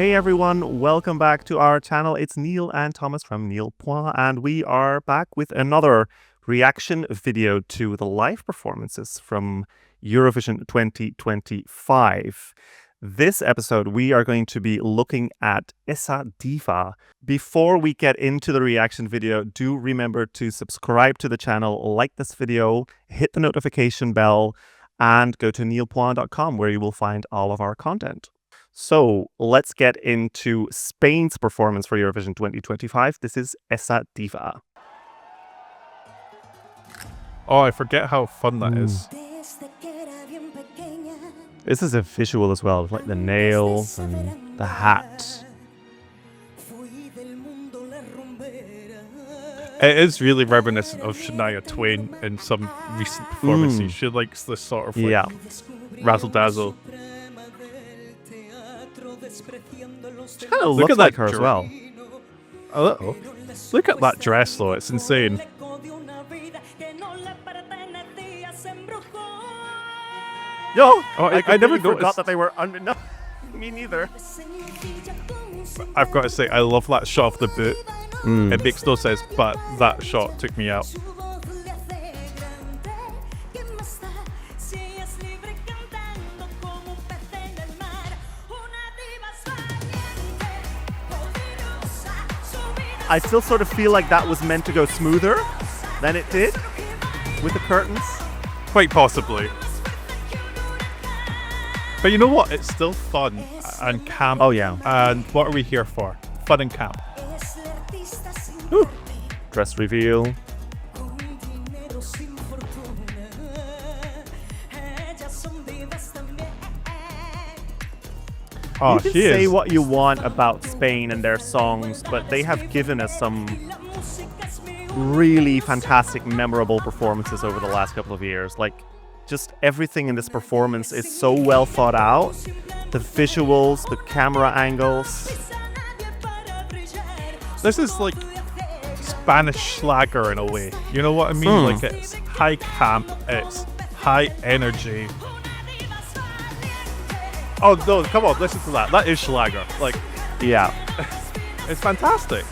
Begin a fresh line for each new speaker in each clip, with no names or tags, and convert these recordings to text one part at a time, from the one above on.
Hey everyone, welcome back to our channel. It's Niall and Tomas from niallpoints, and we are back with another reaction video to the live performances from Eurovision 2025. This episode, we are going to be looking at Esa Diva. Before we get into the reaction video, do remember to subscribe to the channel, like this video, hit the notification bell, and go to niallpoints.com where you will find all of our content. So let's get into Spain's performance for Eurovision 2025. This is Esa Diva.
Oh, I forget how fun that is.
This is a visual as well, like the nails and the hat.
It is really reminiscent of Shania Twain in some recent performances. She likes this sort of like razzle-dazzle.
She kind of looks like her as well.
A little. Look at that dress though, it's insane.
Yo,
I never
forgot that they were under. No, me neither.
I've got to say, I love that shot of the boot. It makes no sense, but that shot took me out.
I still sort of feel like that was meant to go smoother than it did with the curtains.
Quite possibly. But you know what? It's still fun and camp.
Oh yeah.
And what are we here for? Fun and camp.
Ooh. Dress reveal.
Oh,
you can say what you want about Spain and their songs, but they have given us some really fantastic, memorable performances over the last couple of years. Like, just everything in this performance is so well thought out. The visuals, the camera angles.
This is like Spanish schlager in a way. You know what I mean? Like, it's high camp, it's high energy. Oh no, come on, listen to that. That is schlager. Like,
yeah.
It's fantastic.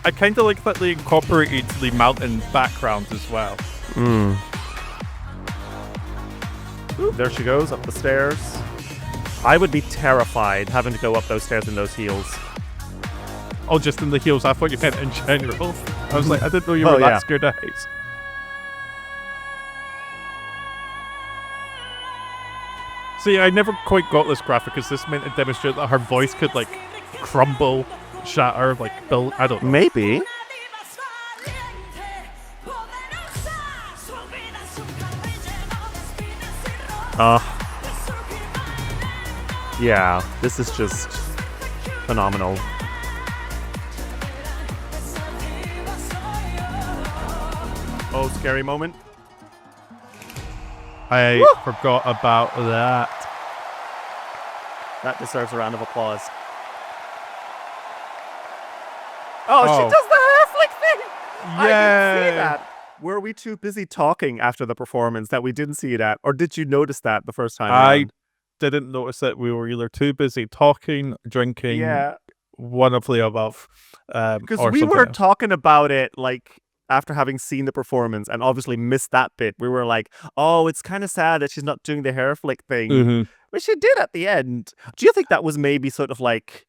I kind of like that they incorporated the mountain background as well.
Ooh, there she goes, up the stairs. I would be terrified having to go up those stairs in those heels.
Oh, just in the heels. I thought you meant in general. I was like, I didn't know you were that scared of heights. See, I never quite got this graphic because this meant to demonstrate that her voice could like crumble, shatter, like build. I don't know.
Maybe. Yeah, this is just phenomenal. Oh, scary moment.
I forgot about that.
That deserves a round of applause. Oh, she does the hair flick thing!
Yeah.
I didn't see that. Were we too busy talking after the performance that we didn't see that? Or did you notice that the first time around?
Didn't notice it. We were either too busy talking, drinking, one of the above.
Because we were talking about it like after having seen the performance and obviously missed that bit. We were like, oh, it's kind of sad that she's not doing the hair flick thing. But she did at the end. Do you think that was maybe sort of like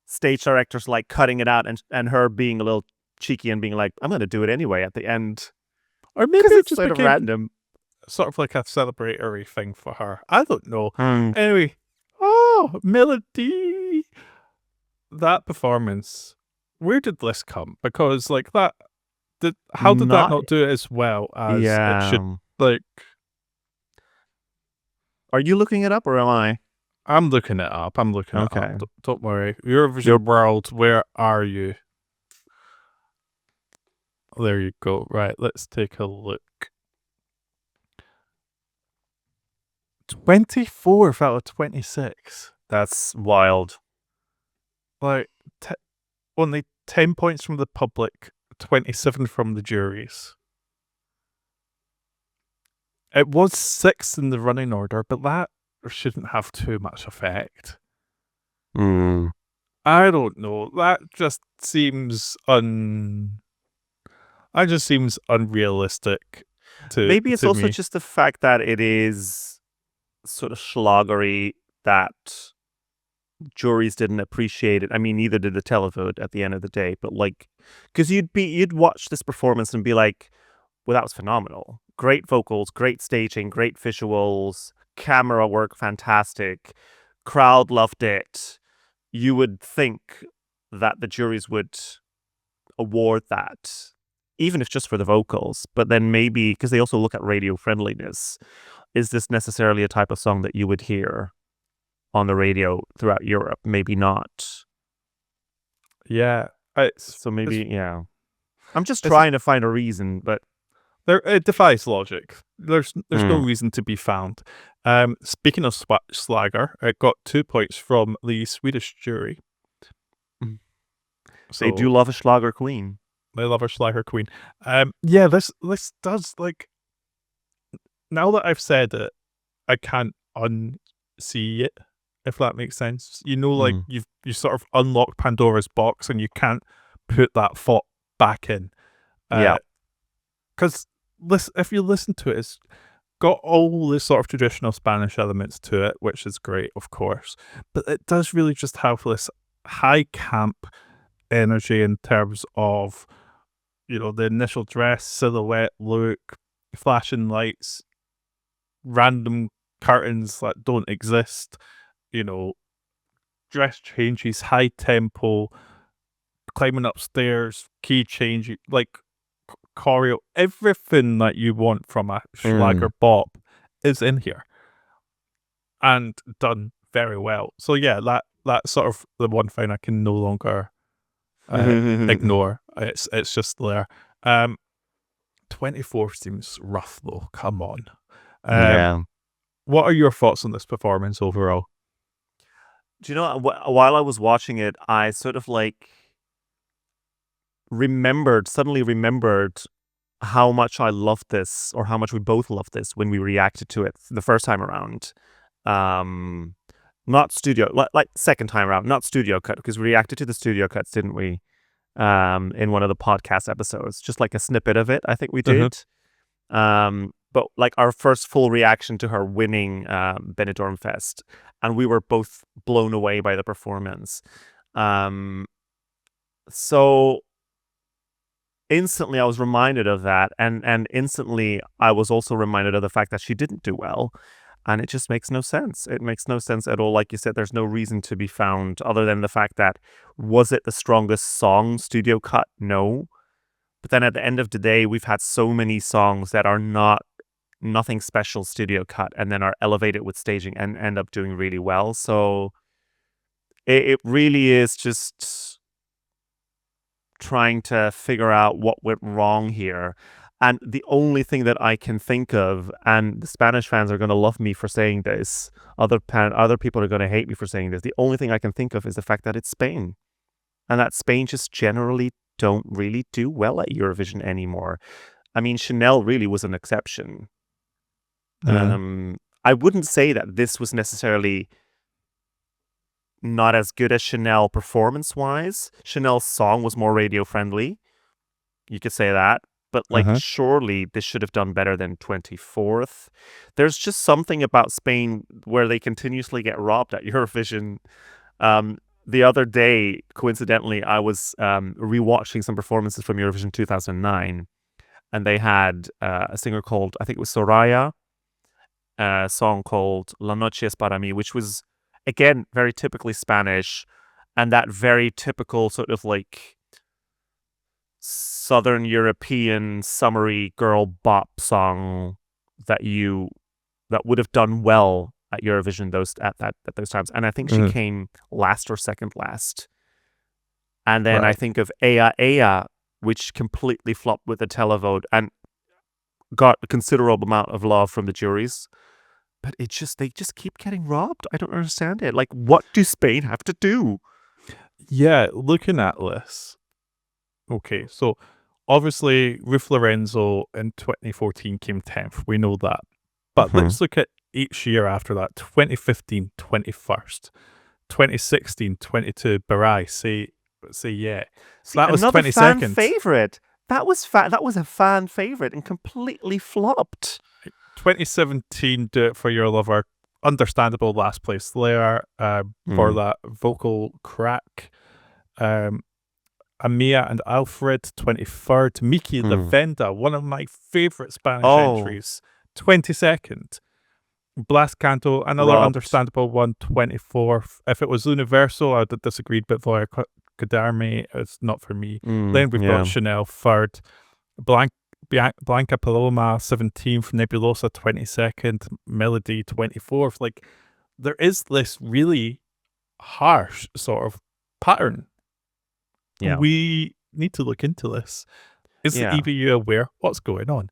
stage directors like cutting it out and her being a little cheeky and being like, I'm going to do it anyway at the end?
Or maybe it's just
sort of random.
Sort of like a celebratory thing for her. I don't know. Anyway, oh, Melody. That performance. Where did this come? Because like that, how did that not do it as well as it should? Like,
are you looking it up or am I?
I'm looking it up. I'm looking it up. Don't worry. Eurovision World, where are you? There you go. Right, let's take a look. 24 out of 26.
That's wild.
Like, only 10 points from the public, 27 from the juries. It was 6th in the running order, but that shouldn't have too much effect. I don't know. That just seems unrealistic to
Maybe it's also
me.
just the fact that it is sort of schlagery that juries didn't appreciate it. I mean, neither did the televote at the end of the day, but like, because you'd watch this performance and be like, well, that was phenomenal. Great vocals, great staging, great visuals, camera work, fantastic. Crowd loved it. You would think that the juries would award that, even if just for the vocals. But then maybe, because they also look at radio friendliness, is this necessarily a type of song that you would hear on the radio throughout Europe? Maybe not.
Yeah.
So maybe, yeah. I'm just trying to find a reason, but
it defies logic. There's no reason to be found. Speaking of schlager, it got 2 points from the Swedish jury.
So, they do love a schlager queen.
They love a schlager queen. Yeah, this does, like, now that I've said it, I can't unsee it, if that makes sense. You know, like, you sort of unlock Pandora's box and you can't put that thought back in.
Yeah.
Because if you listen to it, it's got all the sort of traditional Spanish elements to it, which is great, of course. But it does really just have this high camp energy in terms of, you know, the initial dress, silhouette, look, flashing lights, random curtains that don't exist, you know, dress changes, high tempo, climbing upstairs, key change, like choreo, everything that you want from a schlager bop is in here and done very well. So yeah, that's sort of the one thing I can no longer ignore. It's just there. 24 seems rough though. Come on.
Yeah.
What are your thoughts on this performance overall?
Do you know, while I was watching it, I sort of like suddenly remembered how much I loved this, or how much we both loved this when we reacted to it the first time around. Not studio, like second time around, not studio cut, because we reacted to the studio cuts, didn't we? In one of the podcast episodes, just like a snippet of it, I think we did. But like our first full reaction to her winning Benidorm Fest, and we were both blown away by the performance. So instantly I was reminded of that, and instantly I was also reminded of the fact that she didn't do well, and it just makes no sense. It makes no sense at all. Like you said, there's no reason to be found other than the fact that, was it the strongest song studio cut? No. But then at the end of the day, we've had so many songs that are nothing special studio cut, and then are elevated with staging and end up doing really well. So it really is just trying to figure out what went wrong here. And the only thing that I can think of, and the Spanish fans are going to love me for saying this, other people are going to hate me for saying this, the only thing I can think of is the fact that it's Spain. And that Spain just generally don't really do well at Eurovision anymore. I mean, Chanel really was an exception. I wouldn't say that this was necessarily not as good as Chanel performance-wise. Chanel's song was more radio-friendly. You could say that. But, like, surely this should have done better than 24th. There's just something about Spain where they continuously get robbed at Eurovision. The other day, coincidentally, I was rewatching some performances from Eurovision 2009. And they had a singer called, I think it was Soraya, a song called La Noche es para mí, which was, again, very typically Spanish. And that very typical sort of, like, Southern European summery girl bop song that would have done well at Eurovision at those times. And I think she came last or second last. And then I think of Ea Ea, which completely flopped with the televote and got a considerable amount of love from the juries. But they just keep getting robbed. I don't understand it. Like, what do Spain have to do?
Yeah, looking at this. Okay, so obviously Ruth Lorenzo in 2014 came 10th. We know that. But let's look at each year after that. 2015, 21st. 2016, 22, Barai, say yeah. So that was
another
22nd.
fan favorite. That was a fan favorite and completely flopped.
2017, Do It For Your Lover. Understandable last place there for that vocal crack. Amia and Alfred, 23rd. Miki Lavenda, one of my favorite Spanish entries, 22nd. Blast Canto, another understandable one, 24th. If it was Universal, I would have disagreed, but Voya Cadarme, it's not for me. Then we've got Chanel, 3rd. Blanca Paloma, 17th. Nebulosa, 22nd. Melody, 24th. Like, there is this really harsh sort of pattern.
Yeah.
We need to look into this. Is the EBU aware what's going on?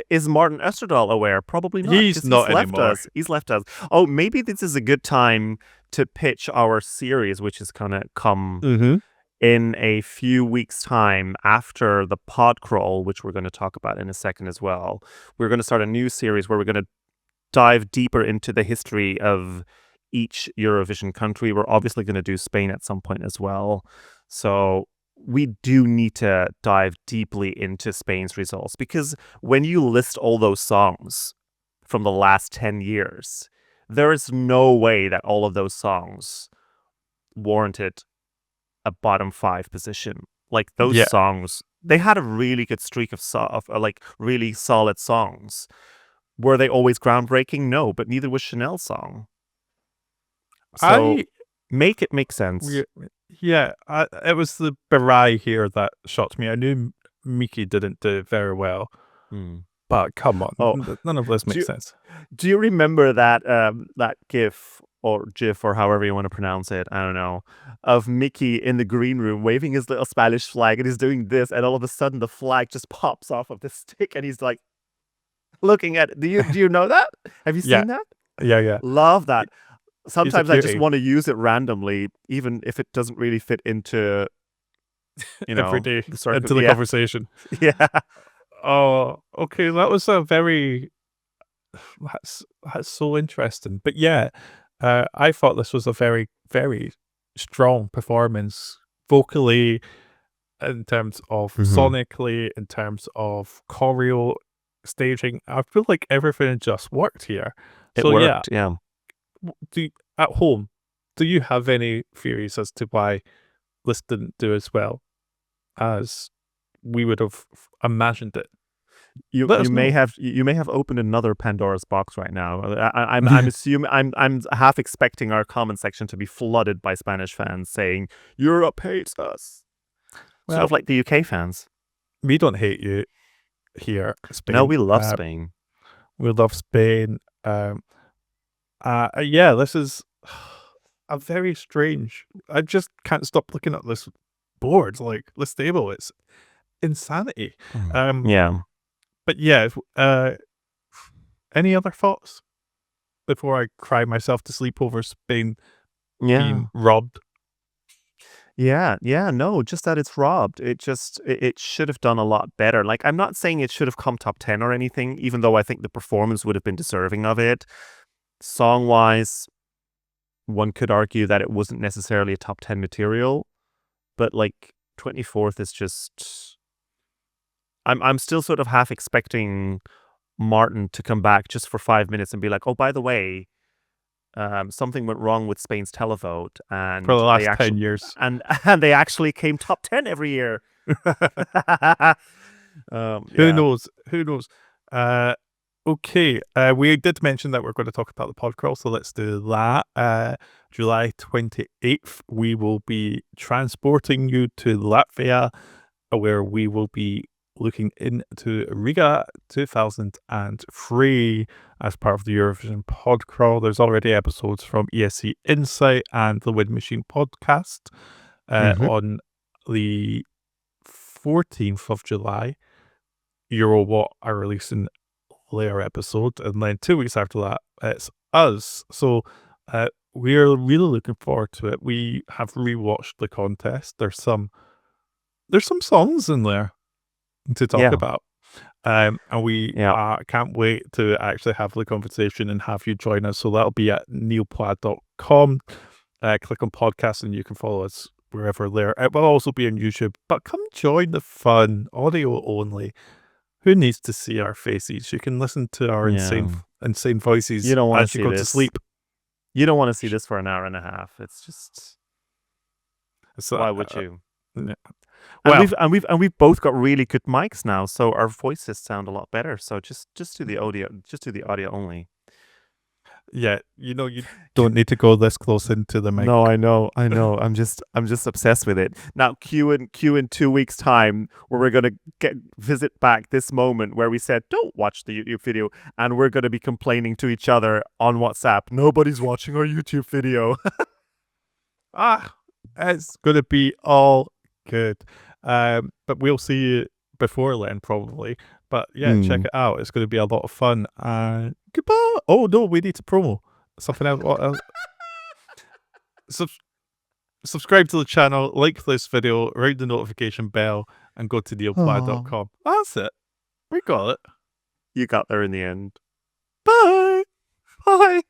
Is Martin Österdahl aware? Probably not.
He's not anymore.
He's left us. Oh, maybe this is a good time to pitch our series, which is gonna come in a few weeks' time after the pod crawl, which we're going to talk about in a second as well. We're going to start a new series where we're going to dive deeper into the history of each Eurovision country. We're obviously going to do Spain at some point as well. So we do need to dive deeply into Spain's results, because when you list all those songs from the last 10 years, there is no way that all of those songs warranted a bottom 5 position. Like, those songs, they had a really good streak of like really solid songs. Were they always groundbreaking? No, but neither was Chanel's song. So make it make sense.
It was the Barai here that shocked me. I knew Miki didn't do very well, but come on, none of this makes sense.
Do you remember that that GIF or GIF or however you want to pronounce it, I don't know, of Mickey in the green room waving his little Spanish flag, and he's doing this, and all of a sudden the flag just pops off of the stick, and he's like looking at it. Do you know that? Have you seen that?
Yeah.
Love that. Sometimes I just want to use it randomly, even if it doesn't really fit into,
every day into the conversation.
Yeah.
Oh, okay. That was a very. That's so interesting. But yeah, I thought this was a very, very strong performance vocally, in terms of sonically, in terms of choreo, staging. I feel like everything just worked here.
It worked, yeah.
At home, do you have any theories as to why this didn't do as well as we would have imagined it?
You may have opened another Pandora's box right now. I'm assuming I'm half expecting our comment section to be flooded by Spanish fans saying Europe hates us. Well, sort of like the UK fans.
We don't hate you here, Spain.
No, we love Spain.
We love Spain. This is a very strange. I just can't stop looking at this board, like this table. It's insanity. But yeah, any other thoughts before I cry myself to sleep over Spain being robbed?
No, just that it's robbed. It should have done a lot better. Like, I'm not saying it should have come top 10 or anything, even though I think the performance would have been deserving of it. Song-wise, one could argue that it wasn't necessarily a top 10 material, but like 24th is just... I'm still sort of half expecting Martin to come back just for 5 minutes and be like, oh, by the way, something went wrong with Spain's televote, and
for the last 10 years,
and they actually came top 10 every year.
Who knows? Okay, we did mention that we're going to talk about the pod crawl, so let's do that. July 28th, we will be transporting you to Latvia, where we will be looking into Riga 2003 as part of the Eurovision pod crawl. There's already episodes from ESC Insight and the Wind Machine podcast on the 14th of July. Eurowhat are releasing their episode, and then 2 weeks after that, it's us. So we're really looking forward to it. We have rewatched the contest. There's some songs in there to talk about. And we
Yeah.
can't wait to actually have the conversation and have you join us. So that'll be at niallpoints.com. Click on podcast and you can follow us wherever there. It will also be on YouTube. But come join the fun, audio only. Who needs to see our faces? You can listen to our insane voices
You don't want to
as you
see
go to
this.
sleep.
You don't want to see this for an hour and a half. It's just
So,
why would you?
Yeah.
And we've both got really good mics now, so our voices sound a lot better. So just do the audio only.
Yeah, you don't need to go this close into the mic.
No, I know. I'm just obsessed with it. Now, cue in 2 weeks' time, where we're gonna visit back this moment where we said don't watch the YouTube video, and we're gonna be complaining to each other on WhatsApp. Nobody's watching our YouTube video.
It's gonna be all good. But we'll see you before then, probably. But yeah, check it out. It's going to be a lot of fun. Goodbye. Oh no, we need to promo something else. What else? Subscribe to the channel, like this video, ring the notification bell, and go to niallpoints.com. That's it. We got it.
You got there in the end. Bye. Bye.